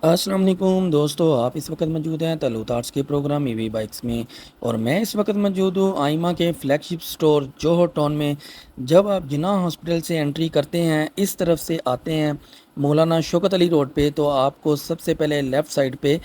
अस्सलाम वालेकुम दोस्तों, आप इस वक्त मौजूद हैं तलूत आर्ट्स के प्रोग्राम ईवी बाइक्स में। और मैं इस वक्त मौजूद हूँ आइमा के फ्लैगशिप स्टोर जोहर टाउन में। जब आप जिन्ना हॉस्पिटल से एंट्री करते हैं, इस तरफ से आते हैं मौलाना शौकत अली रोड पे, तो आपको सबसे पहले लेफ़्ट साइड पे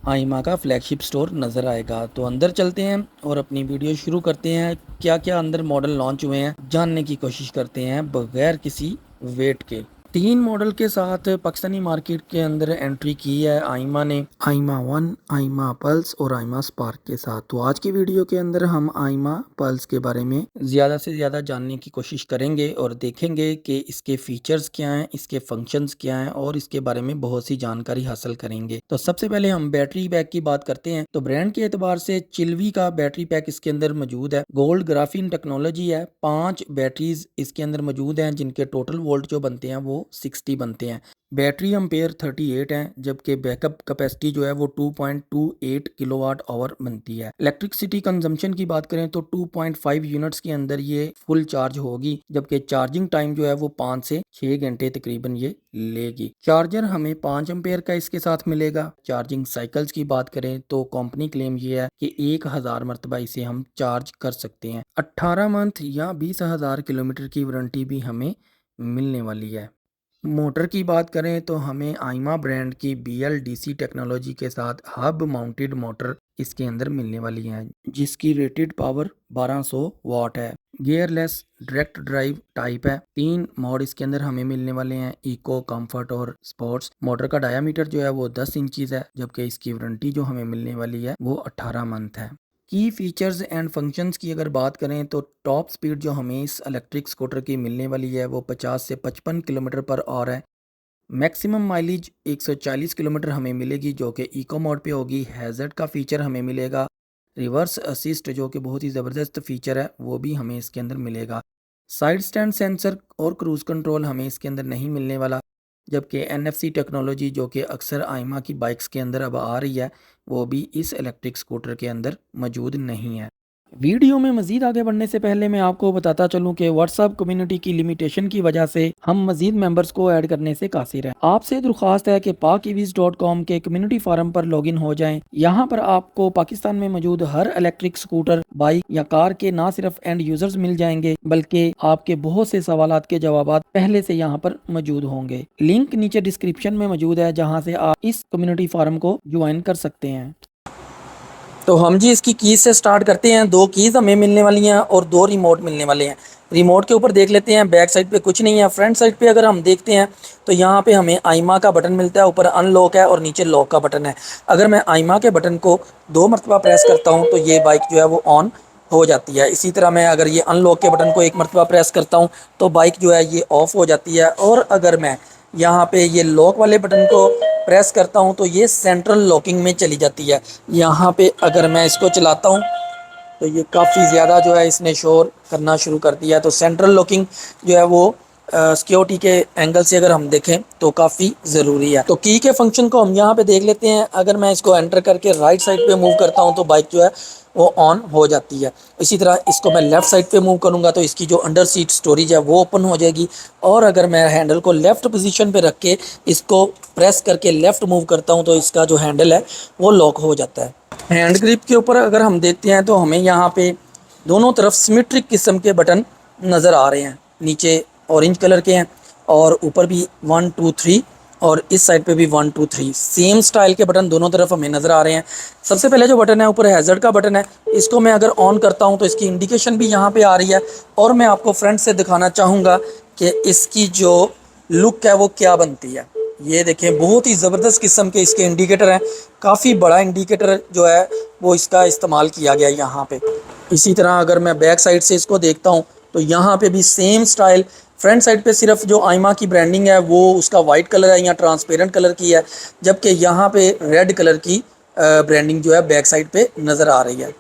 आइमा का फ्लैगशिप स्टोर नज़र आएगा। तो अंदर चलते हैं और अपनी वीडियो शुरू करते हैं। क्या क्या अंदर मॉडल लॉन्च हुए हैं जानने की कोशिश करते हैं बगैर किसी वेट के। 3 मॉडल के साथ पाकिस्तानी मार्केट के अंदर एंट्री की है आइमा ने। आइमा 1, आइमा पल्स और आइमा स्पार्क के साथ। तो आज की वीडियो के अंदर हम आइमा पल्स के बारे में ज़्यादा से ज़्यादा जानने की कोशिश करेंगे और देखेंगे कि इसके फीचर्स क्या हैं, इसके फंक्शंस क्या हैं और इसके बारे में बहुत सी जानकारी हासिल करेंगे। तो सबसे पहले हम बैटरी पैक की बात करते हैं। तो ब्रांड के एतबार से चिल्वी का बैटरी पैक इसके अंदर मौजूद है। गोल्ड ग्राफीन टेक्नोलॉजी है। 5 बैटरीज इसके अंदर मौजूद हैं जिनके टोटल वोल्ट जो बनते हैं वो 60 बनते हैं। बैटरी एम्पेयर 38 हैं, जबकि बैकअप कैपेसिटी जो है वो 2.28 किलोवाट आवर बनती है। इलेक्ट्रिसिटी कंजम्पशन की बात करें तो 2.5 यूनिट्स के अंदर ये फुल चार्ज होगी, जबकि चार्जिंग टाइम जो है वो 5 से 6 घंटे तकरीबन ये लेगी। चार्जर हमें 5 एम्पेयर का इसके साथ मिलेगा। चार्जिंग साइकिल्स की बात करें तो कंपनी क्लेम ये है कि 1000 मरतबा इसे हम चार्ज कर सकते हैं। 18 मंथ या 20,000 किलोमीटर की वारंटी भी हमें मिलने वाली है। मोटर की बात करें तो हमें आइमा ब्रांड की BLDC टेक्नोलॉजी के साथ हब माउंटेड मोटर इसके अंदर मिलने वाली है, जिसकी रेटेड पावर 1200 वाट है। गियरलेस डायरेक्ट ड्राइव टाइप है। 3 मोड इसके अंदर हमें मिलने वाले हैं, इको, कंफर्ट और स्पोर्ट्स। मोटर का डायामीटर जो है वो 10 इंचीज है, जबकि इसकी वारंटी जो हमें मिलने वाली है वो 18 मंथ है। की फीचर्स एंड फंक्शंस की अगर बात करें तो टॉप स्पीड जो हमें इस इलेक्ट्रिक स्कूटर की मिलने वाली है वो 50 से 55 किलोमीटर पर आवर है। मैक्सिमम माइलेज 140 किलोमीटर हमें मिलेगी, जो कि इको मोड पे होगी। हैज़र्ड का फीचर हमें मिलेगा। रिवर्स असिस्ट जो कि बहुत ही ज़बरदस्त फीचर है वो भी हमें इसके अंदर मिलेगा। साइड स्टैंड सेंसर और क्रूज़ कंट्रोल हमें इसके अंदर नहीं मिलने वाला, जबकि NFC टेक्नोलॉजी जो कि अक्सर आइमा की बाइक्स के अंदर अब आ रही है वो भी इस इलेक्ट्रिक स्कूटर के अंदर मौजूद नहीं है। वीडियो में मजीद आगे बढ़ने से पहले मैं आपको बताता चलूं कि व्हाट्सएप कम्युनिटी की लिमिटेशन की वजह से हम मजीद मेंबर्स को ऐड करने से कासिर हैं। आपसे दरख्वास्त है कि pakiviz.com के कम्युनिटी फोरम पर लॉगिन हो जाएं। यहां पर आपको पाकिस्तान में मौजूद हर इलेक्ट्रिक स्कूटर, बाइक या कार के ना सिर्फ एंड यूजर्स मिल जाएंगे, बल्कि आपके बहुत से सवालात के जवाब पहले से यहां पर मौजूद होंगे। लिंक नीचे डिस्क्रिप्शन में मौजूद है, जहाँ से आप इस कम्युनिटी फोरम को ज्वाइन कर सकते हैं। तो हम जी इसकी कीज़ से स्टार्ट करते हैं। 2 कीज़ हमें मिलने वाली हैं और 2 रिमोट मिलने वाले हैं। रिमोट के ऊपर देख लेते हैं, बैक साइड पे कुछ नहीं है। फ्रंट साइड पे अगर हम देखते हैं तो यहाँ पे हमें आइमा का बटन मिलता है, ऊपर अनलॉक है और नीचे लॉक का बटन है। अगर मैं आइमा के बटन को 2 मरतबा प्रेस करता हूँ तो ये बाइक जो है वो ऑन हो जाती है। इसी तरह मैं अगर ये अनलॉक के बटन को 1 मरतबा प्रेस करता हूँ तो बाइक जो है ये ऑफ हो जाती है। और अगर मैं यहाँ पे ये लॉक वाले बटन को प्रेस करता हूँ तो ये सेंट्रल लॉकिंग में चली जाती है। यहाँ पे अगर मैं इसको चलाता हूँ तो ये काफ़ी ज़्यादा जो है इसने शोर करना शुरू कर दिया है। तो सेंट्रल लॉकिंग जो है वो सिक्योरिटी के एंगल से अगर हम देखें तो काफ़ी ज़रूरी है। तो की के फंक्शन को हम यहाँ पे देख लेते हैं। अगर मैं इसको एंटर करके राइट साइड पे मूव करता हूँ तो बाइक जो है वो ऑन हो जाती है। इसी तरह इसको मैं लेफ़्ट साइड पे मूव करूँगा तो इसकी जो अंडर सीट स्टोरेज है वो ओपन हो जाएगी। और अगर मैं हैंडल को लेफ़्ट पोजीशन पे रख के इसको प्रेस करके लेफ़्ट मूव करता हूँ तो इसका जो हैंडल है वो लॉक हो जाता है। हैंड ग्रिप के ऊपर अगर हम देखते हैं तो हमें यहाँ पे दोनों तरफ सिमेट्रिक किस्म के बटन नज़र आ रहे हैं। नीचे ऑरेंज कलर के हैं और ऊपर भी 1 2 3 और इस साइड पे भी 1 2 3 सेम स्टाइल के बटन दोनों तरफ हमें नज़र आ रहे हैं। सबसे पहले जो बटन है ऊपर हैज़र्ड का बटन है, इसको मैं अगर ऑन करता हूँ तो इसकी इंडिकेशन भी यहाँ पे आ रही है। और मैं आपको फ्रंट से दिखाना चाहूँगा कि इसकी जो लुक है वो क्या बनती है। ये देखें, बहुत ही ज़बरदस्त किस्म के इसके इंडिकेटर हैं। काफ़ी बड़ा इंडिकेटर जो है वो इसका इस्तेमाल किया गया है यहाँ पे। इसी तरह अगर मैं बैक साइड से इसको देखता हूँ तो यहाँ पे भी सेम स्टाइल। फ्रंट साइड पे सिर्फ जो आइमा की ब्रांडिंग है वो उसका वाइट कलर है या ट्रांसपेरेंट कलर की है, जबकि यहाँ पे रेड कलर की ब्रांडिंग जो है बैक साइड पे नज़र आ रही है।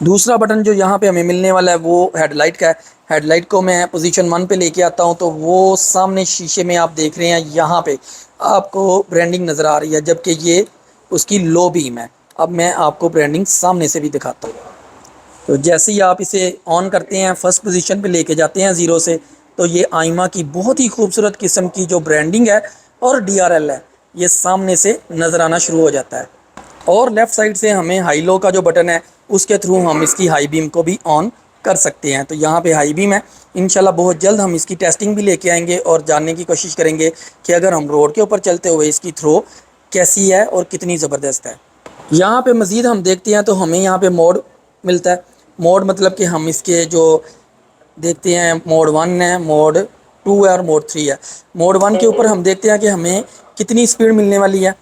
दूसरा बटन जो यहाँ पे हमें मिलने वाला है वो हेडलाइट का है। हेडलाइट को मैं पोजीशन 1 पे लेके आता हूँ तो वो सामने शीशे में आप देख रहे हैं, यहाँ पे आपको ब्रांडिंग नज़र आ रही है, जबकि ये उसकी लो बीम है। अब मैं आपको ब्रांडिंग सामने से भी दिखाता हूँ। तो जैसे ही आप इसे ऑन करते हैं, फर्स्ट पोजीशन पे लेके जाते हैं 0 से, तो ये आइमा की बहुत ही खूबसूरत किस्म की जो ब्रांडिंग है और DRL है ये सामने से नज़र आना शुरू हो जाता है। और लेफ़्ट साइड से हमें हाई लो का जो बटन है उसके थ्रू हम इसकी हाई बीम को भी ऑन कर सकते हैं। तो यहाँ पे हाई बीम है, इंशाल्लाह बहुत जल्द हम इसकी टेस्टिंग भी लेके आएंगे और जानने की कोशिश करेंगे कि अगर हम रोड के ऊपर चलते हुए इसकी थ्रो कैसी है और कितनी ज़बरदस्त है। यहाँ पे मज़ीद हम देखते हैं तो हमें यहाँ पे मोड मिलता है। मोड मतलब कि हम इसके जो देखते हैं मोड 1 है, मोड 2 है और मोड 3 है। मोड 1 के ऊपर हम देखते हैं कि हमें कितनी स्पीड मिलने वाली है।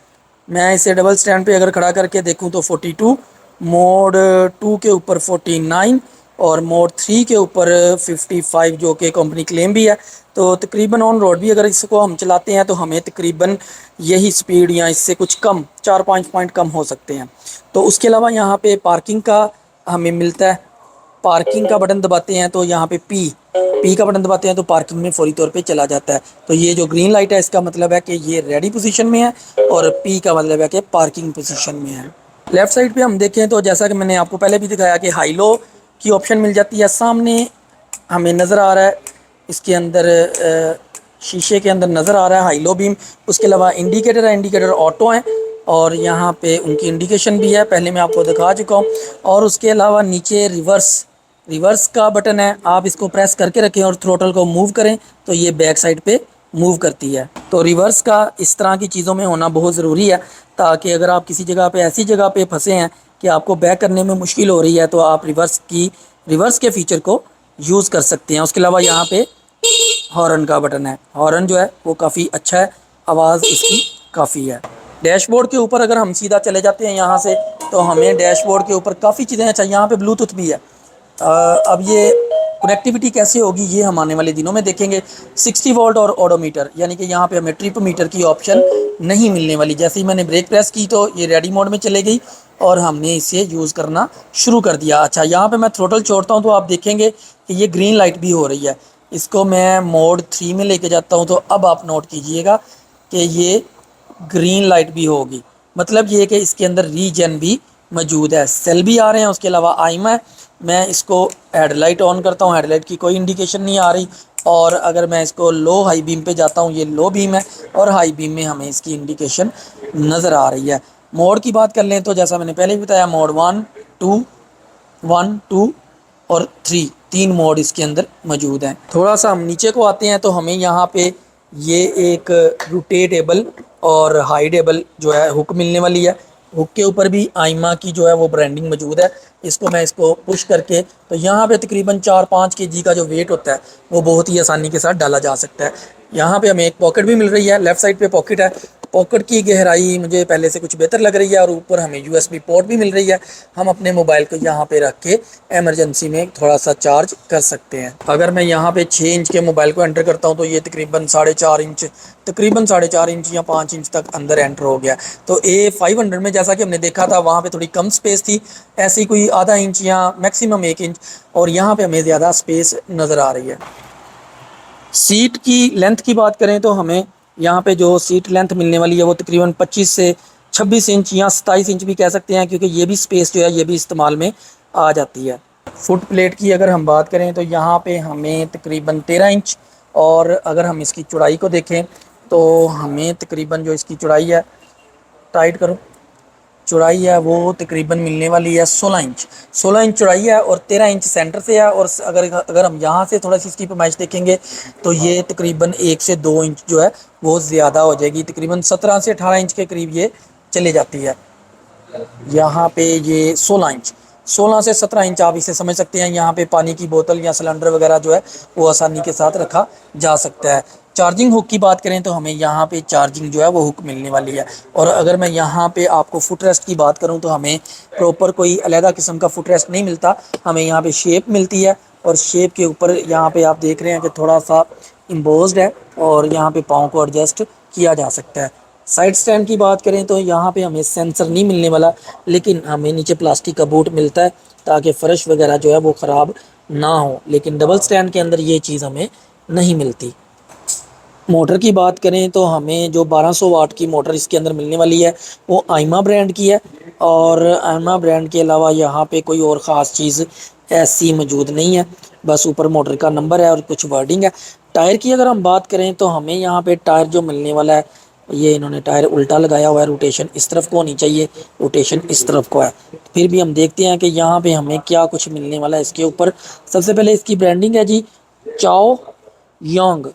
मैं इसे डबल स्टैंड पे अगर खड़ा करके देखूं तो 42, मोड 2 के ऊपर 49 और मोड 3 के ऊपर 55 जो कि कंपनी क्लेम भी है। तो तकरीबन ऑन रोड भी अगर इसको हम चलाते हैं तो हमें तकरीबन यही स्पीड या इससे कुछ कम 4-5 पॉइंट कम हो सकते हैं। तो उसके अलावा यहाँ पे पार्किंग का हमें मिलता है। पार्किंग का बटन दबाते हैं तो यहाँ पे पी का बटन दबाते हैं तो पार्किंग में फौरी तौर पे चला जाता है। तो ये जो ग्रीन लाइट है इसका मतलब है कि ये रेडी पोजीशन में है और पी का मतलब है कि पार्किंग पोजीशन में है। लेफ़्ट साइड पे हम देखें तो जैसा कि मैंने आपको पहले भी दिखाया कि हाई लो की ऑप्शन मिल जाती है। सामने हमें नज़र आ रहा है इसके अंदर शीशे के अंदर नज़र आ रहा है हाई लो बीम। उसके अलावा इंडिकेटर है, इंडिकेटर ऑटो है और यहाँ पे उनकी इंडिकेशन भी है, पहले मैं आपको दिखा चुका हूँ। और उसके अलावा नीचे रिवर्स का बटन है, आप इसको प्रेस करके रखें और थ्रोटल को मूव करें तो ये बैक साइड पे मूव करती है। तो रिवर्स का इस तरह की चीज़ों में होना बहुत ज़रूरी है ताकि अगर आप किसी जगह पे ऐसी जगह पे फंसे हैं कि आपको बैक करने में मुश्किल हो रही है तो आप रिवर्स के फीचर को यूज़ कर सकते हैं। उसके अलावा यहाँ पे हॉर्न का बटन है, हॉर्न जो है वो काफ़ी अच्छा है, आवाज़ इसकी काफ़ी है। डैशबोर्ड के ऊपर अगर हम सीधा चले जाते हैं यहाँ से तो हमें डैशबोर्ड के ऊपर काफ़ी चीज़ें अच्छा, यहाँ पे ब्लूटूथ भी है। अब ये कनेक्टिविटी कैसे होगी ये हम आने वाले दिनों में देखेंगे। 60 वोल्ट और ओडोमीटर यानी कि यहाँ पे हमें ट्रिप मीटर की ऑप्शन नहीं मिलने वाली। जैसे ही मैंने ब्रेक प्रेस की तो ये रेडी मोड में चले गई और हमने इसे यूज़ करना शुरू कर दिया। अच्छा, यहाँ पे मैं थ्रोटल छोड़ता हूँ तो आप देखेंगे कि ये ग्रीन लाइट भी हो रही है। इसको मैं मोड 3 में लेके जाता हूँ तो अब आप नोट कीजिएगा कि ये ग्रीन लाइट भी होगी, मतलब ये कि इसके अंदर रीजन भी मौजूद है, सेल भी आ रहे हैं। उसके अलावा आईमा है। मैं इसको हेडलाइट ऑन करता हूँ, हेडलाइट की कोई इंडिकेशन नहीं आ रही। और अगर मैं इसको लो हाई बीम पे जाता हूँ, ये लो बीम है और हाई बीम में हमें इसकी इंडिकेशन नज़र आ रही है। मोड की बात कर लें तो जैसा मैंने पहले भी बताया, मोड 1, 2 और 3, 3 मोड इसके अंदर मौजूद हैं। थोड़ा सा हम नीचे को आते हैं तो हमें यहाँ पे ये एक रोटेटेबल और हाइडेबल जो है हुक मिलने वाली है। हुक के ऊपर भी आइमा की जो है वो ब्रांडिंग मौजूद है। इसको पुश करके तो यहाँ पे तकरीबन 4-5 केजी का जो वेट होता है वो बहुत ही आसानी के साथ डाला जा सकता है। यहाँ पे हमें एक पॉकेट भी मिल रही है, लेफ़्ट साइड पे पॉकेट है। पॉकेट की गहराई मुझे पहले से कुछ बेहतर लग रही है और ऊपर हमें यूएसबी पोर्ट भी मिल रही है। हम अपने मोबाइल को यहाँ पे रख के एमरजेंसी में थोड़ा सा चार्ज कर सकते हैं। अगर मैं यहाँ पे 6 इंच के मोबाइल को एंटर करता हूँ तो ये तकरीबन 4.5 इंच या 5 इंच तक अंदर एंटर हो गया। तो A500 में जैसा कि हमने देखा था वहाँ पे थोड़ी कम स्पेस थी, ऐसी कोई आधा इंच या मैक्सिमम 1 इंच, और यहाँ पे हमें ज़्यादा स्पेस नज़र आ रही है। सीट की लेंथ की बात करें तो हमें यहाँ पे जो सीट लेंथ मिलने वाली है वो तकरीबन 25 से 26 इंच या 27 इंच भी कह सकते हैं, क्योंकि ये भी स्पेस जो है ये भी इस्तेमाल में आ जाती है। फुट प्लेट की अगर हम बात करें तो यहाँ पे हमें तकरीबन 13 इंच, और अगर हम इसकी चौड़ाई को देखें तो हमें तकरीबन जो इसकी चौड़ाई है, टाइट करो, चौड़ाई है वो तकरीबन मिलने वाली है 16 इंच चौड़ाई है और 13 इंच सेंटर से है। और अगर हम यहाँ से थोड़ा सी इसकी पैमाइश देखेंगे तो ये तकरीबन 1 से 2 इंच जो है वो ज़्यादा हो जाएगी, तकरीबन 17 से 18 इंच के करीब ये चले जाती है। यहाँ पे ये 16 से 17 इंच आप इसे समझ सकते हैं। यहाँ पे पानी की बोतल या सिलेंडर वगैरह जो है वो आसानी के साथ रखा जा सकता है। चार्जिंग हुक की बात करें तो हमें यहाँ पे चार्जिंग जो है वो हुक मिलने वाली है। और अगर मैं यहाँ पे आपको फुट रेस्ट की बात करूँ तो हमें प्रॉपर कोई अलहदा किस्म का फुट रेस्ट नहीं मिलता, हमें यहाँ पे शेप मिलती है। और शेप के ऊपर यहाँ पे आप देख रहे हैं कि थोड़ा सा इम्बोज्ड है और यहाँ पे पाँव को एडजस्ट किया जा सकता है। साइड स्टैंड की बात करें तो यहाँ पे हमें सेंसर नहीं मिलने वाला, लेकिन हमें नीचे प्लास्टिक का बूट मिलता है ताकि फ़र्श वगैरह जो है वो ख़राब ना हो, लेकिन डबल स्टैंड के अंदर ये चीज़ हमें नहीं मिलती। मोटर की बात करें तो हमें जो 1200 वाट की मोटर इसके अंदर मिलने वाली है वो आइमा ब्रांड की है। और आइमा ब्रांड के अलावा यहाँ पे कोई और ख़ास चीज़ ऐसी मौजूद नहीं है, बस ऊपर मोटर का नंबर है और कुछ वर्डिंग है। टायर की अगर हम बात करें तो हमें यहाँ पे टायर जो मिलने वाला है ये इन्होंने टायर उल्टा लगाया हुआ है, रोटेशन इस तरफ को होनी चाहिए, रोटेशन इस तरफ को है। फिर भी हम देखते हैं कि यहाँ पे हमें क्या कुछ मिलने वाला है इसके ऊपर। सबसे पहले इसकी ब्रांडिंग है जी चाओ योंग,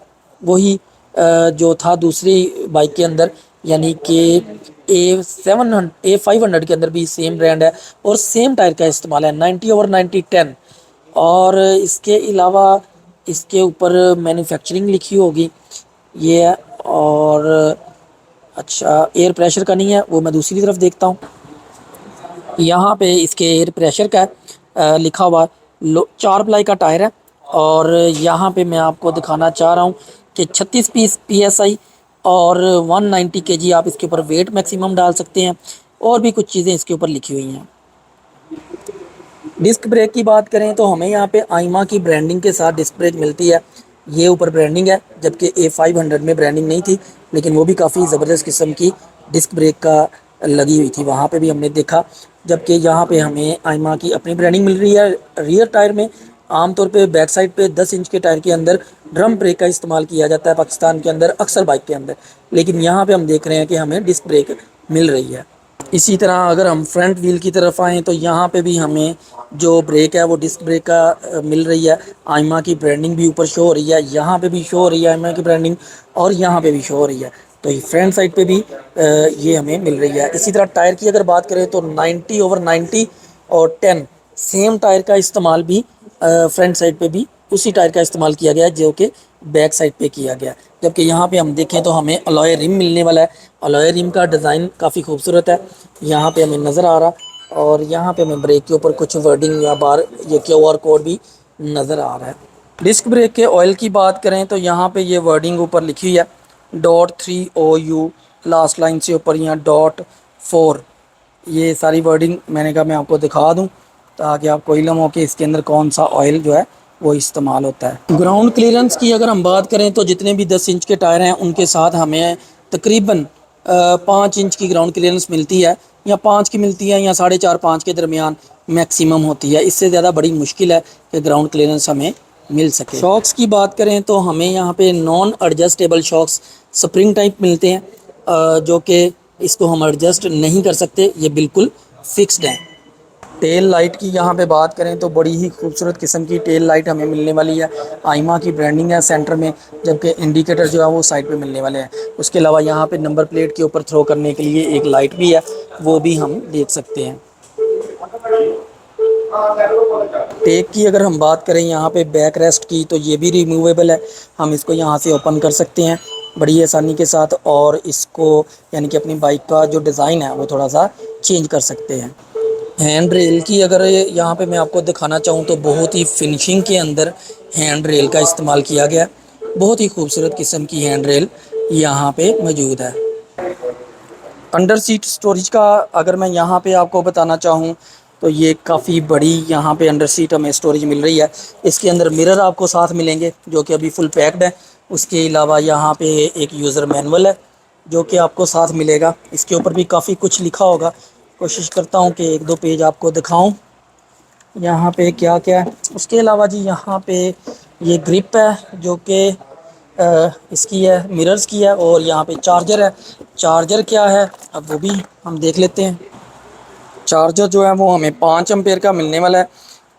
वही जो था दूसरी बाइक के अंदर, यानी कि A500 के अंदर भी सेम ब्रांड है और सेम टायर का इस्तेमाल है, 90/90 10। और इसके अलावा इसके ऊपर मैन्युफैक्चरिंग लिखी होगी ये है। और अच्छा, एयर प्रेशर का नहीं है, वो मैं दूसरी तरफ देखता हूँ। यहाँ पे इसके एयर प्रेशर का लिखा हुआ 4 प्लाई का टायर है। और यहाँ पे मैं आपको दिखाना चाह रहा हूँ कि 36 PSI और 190 kg आप इसके ऊपर वेट मैक्सिमम डाल सकते हैं। और भी कुछ चीज़ें इसके ऊपर लिखी हुई हैं। डिस्क ब्रेक की बात करें तो हमें यहाँ पे आइमा की ब्रांडिंग के साथ डिस्क ब्रेक मिलती है। ये ऊपर ब्रांडिंग है, जबकि A500 में ब्रांडिंग नहीं थी, लेकिन वो भी काफ़ी ज़बरदस्त किस्म की डिस्क ब्रेक का लगी हुई थी, वहाँ पे भी हमने देखा। जबकि यहाँ पे हमें आइमा की अपनी ब्रांडिंग मिल रही है। रियर टायर में आमतौर पे बैक साइड पे 10 इंच के टायर के अंदर ड्रम ब्रेक का इस्तेमाल किया जाता है पाकिस्तान के अंदर अक्सर बाइक के अंदर, लेकिन यहाँ पे हम देख रहे हैं कि हमें डिस्क ब्रेक मिल रही है। इसी तरह अगर हम फ्रंट व्हील की तरफ आएँ तो यहाँ पे भी हमें जो ब्रेक है वो डिस्क ब्रेक का मिल रही है। आइमा की ब्रांडिंग भी ऊपर शो हो रही है, यहाँ पे भी शो हो रही है आइमा की ब्रांडिंग, और यहाँ पे भी शो हो रही है। तो ये फ्रंट साइड पे भी ये हमें मिल रही है। इसी तरह टायर की अगर बात करें तो 90/90 और 10 सेम टायर का इस्तेमाल भी फ्रंट साइड पे भी उसी टायर का इस्तेमाल किया गया है जो कि बैक साइड पे किया गया है। जबकि यहाँ पे हम देखें तो हमें अलॉय रिम मिलने वाला है। अलॉय रिम का डिज़ाइन काफ़ी खूबसूरत है, यहाँ पे हमें नज़र आ रहा। और यहाँ पे हमें ब्रेक के ऊपर कुछ वर्डिंग या बार ये QR कोड भी नज़र आ रहा है। डिस्क ब्रेक के ऑयल की बात करें तो यहाँ पे ये वर्डिंग ऊपर लिखी हुई है .3OU, लास्ट लाइन से ऊपर यहाँ .4। ये सारी वर्डिंग मैंने कहा मैं आपको दिखा दूं ताकि आपको इल्म हो कि इसके अंदर कौन सा ऑयल जो है वो इस्तेमाल होता है। ग्राउंड क्लियरेंस की अगर हम बात करें तो जितने भी 10 इंच के टायर हैं उनके साथ हमें तकरीबन 5 इंच की ग्राउंड क्लियरेंस मिलती है, या 5 की मिलती है, या 4.5-5 के दरमियान मैक्सिमम होती है। इससे ज़्यादा बड़ी मुश्किल है कि ग्राउंड क्लियरेंस हमें मिल सके। शॉक्स की बात करें तो हमें यहाँ पे non adjustable shocks spring type मिलते हैं, जो कि इसको हम एडजस्ट नहीं कर सकते, ये बिल्कुल फिक्स्ड हैं। टेल लाइट की यहाँ पे बात करें तो बड़ी ही खूबसूरत किस्म की टेल लाइट हमें मिलने वाली है। आइमा की ब्रांडिंग है सेंटर में, जबकि इंडिकेटर जो है वो साइड पे मिलने वाले हैं। उसके अलावा यहाँ पे नंबर प्लेट के ऊपर थ्रो करने के लिए एक लाइट भी है, वो भी हम देख सकते हैं। टेक की अगर हम बात करें यहाँ पे बैक रेस्ट की तो ये भी रिमूवेबल है, हम इसको यहाँ से ओपन कर सकते हैं बड़ी आसानी के साथ, और इसको यानी कि अपनी बाइक का जो डिज़ाइन है वो थोड़ा सा चेंज कर सकते हैं। हैंड रेल की अगर यहाँ पे मैं आपको दिखाना चाहूँ तो बहुत ही फिनिशिंग के अंदर हैंड रेल का इस्तेमाल किया गया है। बहुत ही खूबसूरत किस्म की हैंड रेल यहाँ पे मौजूद है। अंडर सीट स्टोरेज का अगर मैं यहाँ पे आपको बताना चाहूँ तो ये काफ़ी बड़ी यहाँ पे अंडर सीट हमें स्टोरेज मिल रही है। इसके अंदर मिरर आपको साथ मिलेंगे जो कि अभी फुल पैक्ड है। उसके अलावा यहाँ पे एक यूज़र मैनुअल है जो कि आपको साथ मिलेगा। इसके ऊपर भी काफ़ी कुछ लिखा होगा, कोशिश करता हूँ कि 1-2 पेज आपको दिखाऊँ यहाँ पे क्या क्या है। उसके अलावा जी यहाँ पे ये ग्रिप है जो कि इसकी है, मिरर्स की है, और यहाँ पे चार्जर है। चार्जर क्या है अब वो भी हम देख लेते हैं। चार्जर जो है वो हमें 5 एम्पेयर का मिलने वाला है।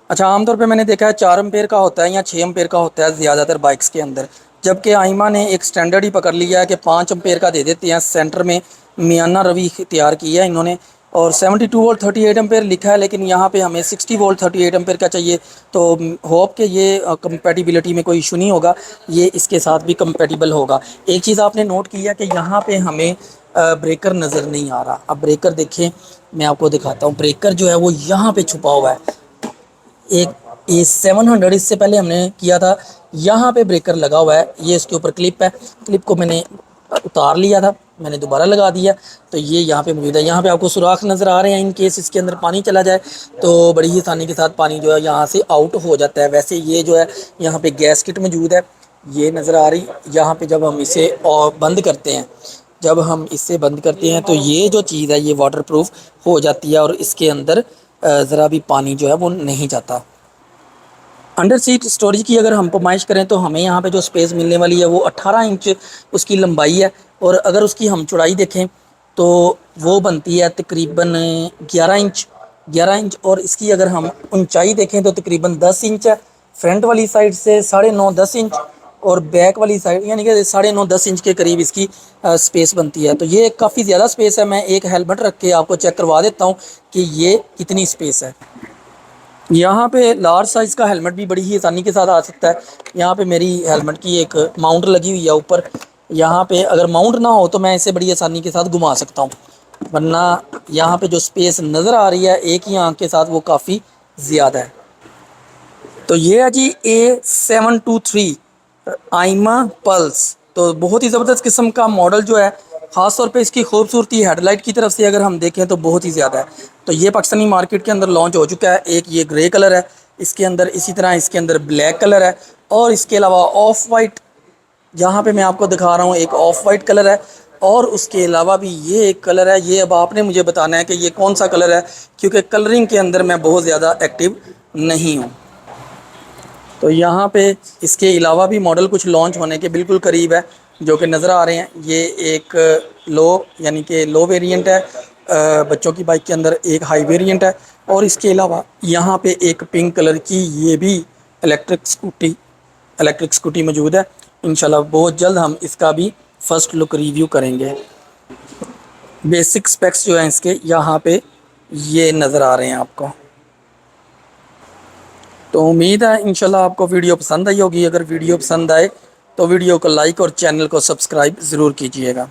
अच्छा, आमतौर पे मैंने देखा है 4 एम्पेयर का होता है या 6 एम्पेयर का होता है ज़्यादातर बाइक्स के अंदर, जबकि आइमा ने एक स्टैंडर्ड ही पकड़ लिया है कि 5 एम्पेयर का दे देते हैं। सेंटर में मियाना रवि तैयार की है इन्होंने, और 72 वोल्ट 38 एम्पेयर लिखा है, लेकिन यहाँ पे हमें 60 वोल्ट 38 एम्पेयर का चाहिए। तो होप कि ये कंपैटिबिलिटी में कोई इशू नहीं होगा, ये इसके साथ भी कंपैटिबल होगा। एक चीज़ आपने नोट किया कि यहाँ पे हमें ब्रेकर नज़र नहीं आ रहा। अब ब्रेकर देखें, मैं आपको दिखाता हूँ। ब्रेकर जो है वो यहाँ पे छुपा हुआ है। एक A700 इससे पहले हमने किया था, यहाँ पे ब्रेकर लगा हुआ है। ये इसके ऊपर क्लिप है, क्लिप को मैंने उतार लिया था, मैंने दोबारा लगा दिया, तो ये यहाँ पे मौजूद है। यहाँ पे आपको सुराख नज़र आ रहे हैं, इन केस इसके अंदर पानी चला जाए तो बड़ी ही आसानी के साथ पानी जो है यहाँ से आउट हो जाता है। वैसे ये जो है यहाँ पे गैस किट मौजूद है, ये नज़र आ रही। यहाँ पे जब हम इसे और बंद करते हैं, जब हम इसे बंद करते हैं तो ये जो चीज़ है ये वाटरप्रूफ हो जाती है और इसके अंदर ज़रा भी पानी जो है वो नहीं जाता। अंडर सीट स्टोरेज की अगर हम फरमाइश करें तो हमें यहाँ पे जो स्पेस मिलने वाली है वो 18 इंच उसकी लंबाई है, और अगर उसकी हम चौड़ाई देखें तो वो बनती है तकरीबन 11 इंच। 11 इंच, और इसकी अगर हम ऊंचाई देखें तो तकरीबन 10 इंच है। फ्रंट वाली साइड से 9.5 10 इंच, और बैक वाली साइड यानी कि 9.5 10 इंच के करीब इसकी स्पेस बनती है। तो ये काफ़ी ज़्यादा स्पेस है। मैं एक हेलमेट रख के आपको चेक करवा देता हूँ कि ये कितनी स्पेस है। यहाँ पे लार्ज साइज़ का हेलमेट भी बड़ी ही आसानी के साथ आ सकता है। यहाँ पे मेरी हेलमेट की एक माउंट लगी हुई है ऊपर। यहाँ पे अगर माउंट ना हो तो मैं इसे बड़ी आसानी के साथ घुमा सकता हूँ, वरना यहाँ पे जो स्पेस नज़र आ रही है एक ही आंख के साथ वो काफ़ी ज़्यादा है। तो ये है जी A723 आइमा पल्स। तो बहुत ही ज़बरदस्त किस्म का मॉडल जो है, ख़ास तौर पे इसकी खूबसूरती हेडलाइट की तरफ से अगर हम देखें तो बहुत ही ज़्यादा है। तो ये पाकिस्तानी मार्केट के अंदर लॉन्च हो चुका है। एक ये ग्रे कलर है इसके अंदर, इसी तरह इसके अंदर ब्लैक कलर है, और इसके अलावा ऑफ वाइट, जहाँ पे मैं आपको दिखा रहा हूँ एक ऑफ वाइट कलर है, और उसके अलावा भी ये एक कलर है। ये अब आपने मुझे बताना है कि ये कौन सा कलर है, क्योंकि कलरिंग के अंदर मैं बहुत ज़्यादा एक्टिव नहीं हूँ। तो यहाँ पे इसके अलावा भी मॉडल कुछ लॉन्च होने के बिल्कुल करीब है, जो कि नज़र आ रहे हैं। ये एक लो यानी कि लो वेरिएंट है बच्चों की बाइक के अंदर, एक हाई वेरिएंट है, और इसके अलावा यहाँ पे एक पिंक कलर की ये भी इलेक्ट्रिक स्कूटी मौजूद है। इंशाल्लाह बहुत जल्द हम इसका भी फ़र्स्ट लुक रिव्यू करेंगे। बेसिक स्पेक्स जो हैं इसके यहाँ पे ये नज़र आ रहे हैं आपको। तो उम्मीद है इंशाल्लाह आपको वीडियो पसंद आई होगी। अगर वीडियो पसंद आए तो वीडियो को लाइक और चैनल को सब्सक्राइब ज़रूर कीजिएगा।